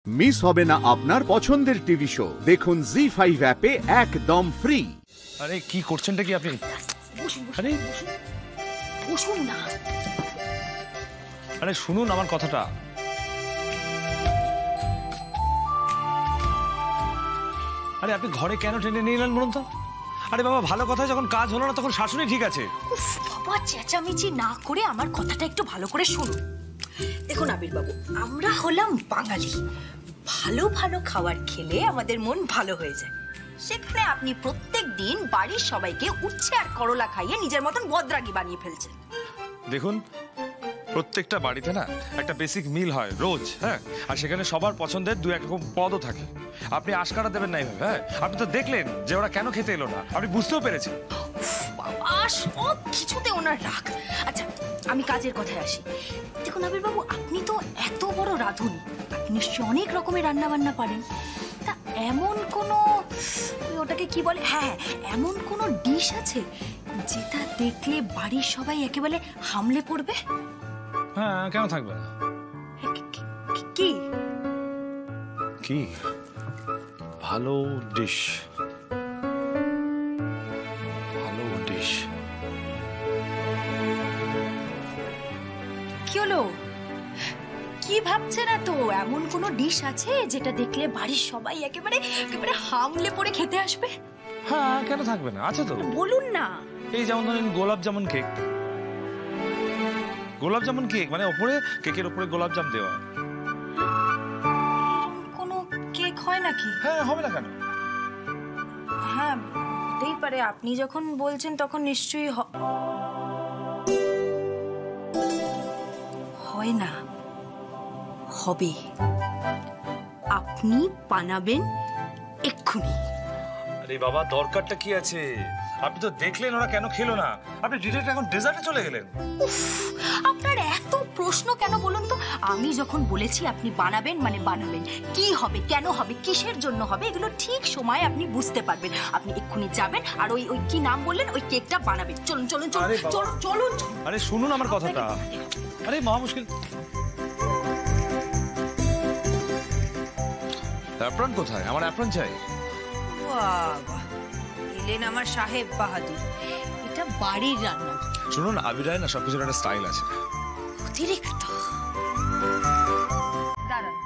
Miss হবে না আপনার পছন্দের টিভি শো। দেখুন জি5 অ্যাপে একদম ফ্রি। আরে কি করছেনটা কি আপনি? আরে বসুন না। আরে শুনুন আমার কথাটা। আরে আপনি ঘরে কেন টেনে নিয়ে এলেন বলুন তো? আরে বাবা, ভালো কথা যখন কাজ হলো না তখন শাশুড়ি ঠিক আছে। উফ বাবা, চেঁচামেচি না করে আমার কথাটা একটু ভালো করে শুনুন। দেখুন আবির বাবু, আমরা হলাম বাঙালি। ভালো ভালো খাবার খেলে আমাদের মন ভালো হয়ে যায়। সেখানে আপনি প্রত্যেক দিন বাড়ির সবাইকে উচ্ছে আর করলা খাইয়ে নিজের মতন বদরাগী বানিয়ে ফেলছেন। দেখুন, প্রত্যেকটা বাড়িতে না একটা বেসিক মিল হয় রোজ, হ্যাঁ, আর সেখানে সবার পছন্দের দু এক রকম পদও থাকে। আপনি আশকারা দেবেন না এইভাবে। হ্যাঁ, আপনি তো দেখলেন যে ওরা কেন খেতে এলো না, আপনি বুঝতেও পেরেছেন। বাবা, সব কিছুতে ওনার রাগ। আচ্ছা, আমি কাজের কথায় আসি। দেখুন আবির বাবু, আপনি তো এত বড় রাঁধুনি, আপনি নিশ্চয়ই অনেক রকমের রান্না বান্না পারেন। তা এমন কোনো, ওটাকে কি বলে, হ্যাঁ, এমন কোনো ডিশ আছে যেটা দেখলে বাড়ির সবাই একেবারে হামলে পড়বে? হ্যাঁ, কেন থাকবে? কি কি ভালো ডিশ? ভালো ডিশ কি হলো? কি ভাবছে না তো? এমন কোনো ডিশ আছে যেটা দেখলে বাড়ির সবাই একেবারে একেবারে হামলে পড়ে খেতে আসবে? হ্যাঁ, কেন থাকবে না? আছে তো। বলুন না। এই যেমন ধরেন গোলাপ জামুন কেক। গোলাপ জামুন কেক মানে ওপরে, কেকের উপরে গোলাপ জাম দেওয়া। কোনো কেক হয় নাকি? হ্যাঁ, হবে না কেন? হ্যাঁ, হতেই পারে। আপনি যখন বলছেন তখন নিশ্চয়ই হয় না, হবে। আপনি বানাবেন এক্ষুনি। আরে বাবা, দরকারটা কি আছে? আপনি তো দেখলেন ওরা কেন খেলো না, আপনি ডিরেক্ট এখন ডেজার্টে চলে গেলেন। উফ, আপনার এত প্রশ্ন কেন বলুন তো? আমি যখন বলেছি আপনি বানাবেন মানে বানাবেন। কি হবে, কেন হবে, কিসের জন্য হবে, এগুলো ঠিক সময় আপনি বুঝতে পারবেন। আপনি এক্ষুনি যাবেন আর ওই ওই কি নাম বললেন, ওই কেকটা বানাবেন। চলুন চলুন চলুন চলুন চলুন। আরে শুনুন আমার কথাটা। আরে মহা মুশকিল। অ্যাপ্রন কোথায়? আমার অ্যাপ্রন চাই। বাবা, এলেন আমার সাহেব বাহাদুর। এটা বাড়ির রান্না। শুনুন, আবিরায় না সবকিছুর একটা স্টাইল আছে। অতিরিক্ত। দাঁড়ান।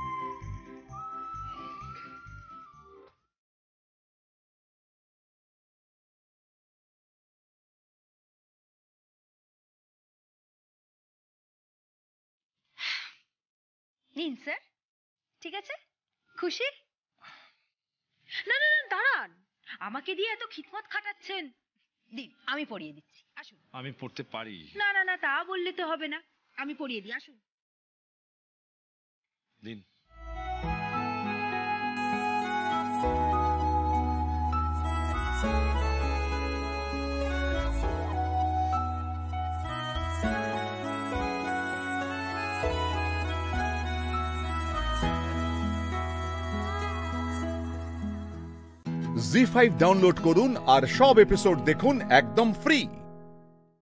নিন স্যার। ঠিক আছে, খুশি? না না না, দাঁড়ান। আমাকে দিয়ে এত খিদমত খাটাচ্ছেন, দিন আমি পড়িয়ে দিচ্ছি। আসুন। আমি পড়তে পারি। না না না, তা বললে তো হবে না, আমি পড়িয়ে দিই। আসুন। দিন। জি5 ডাউনলোড করুন আর সব এপিসোড দেখুন একদম ফ্রি।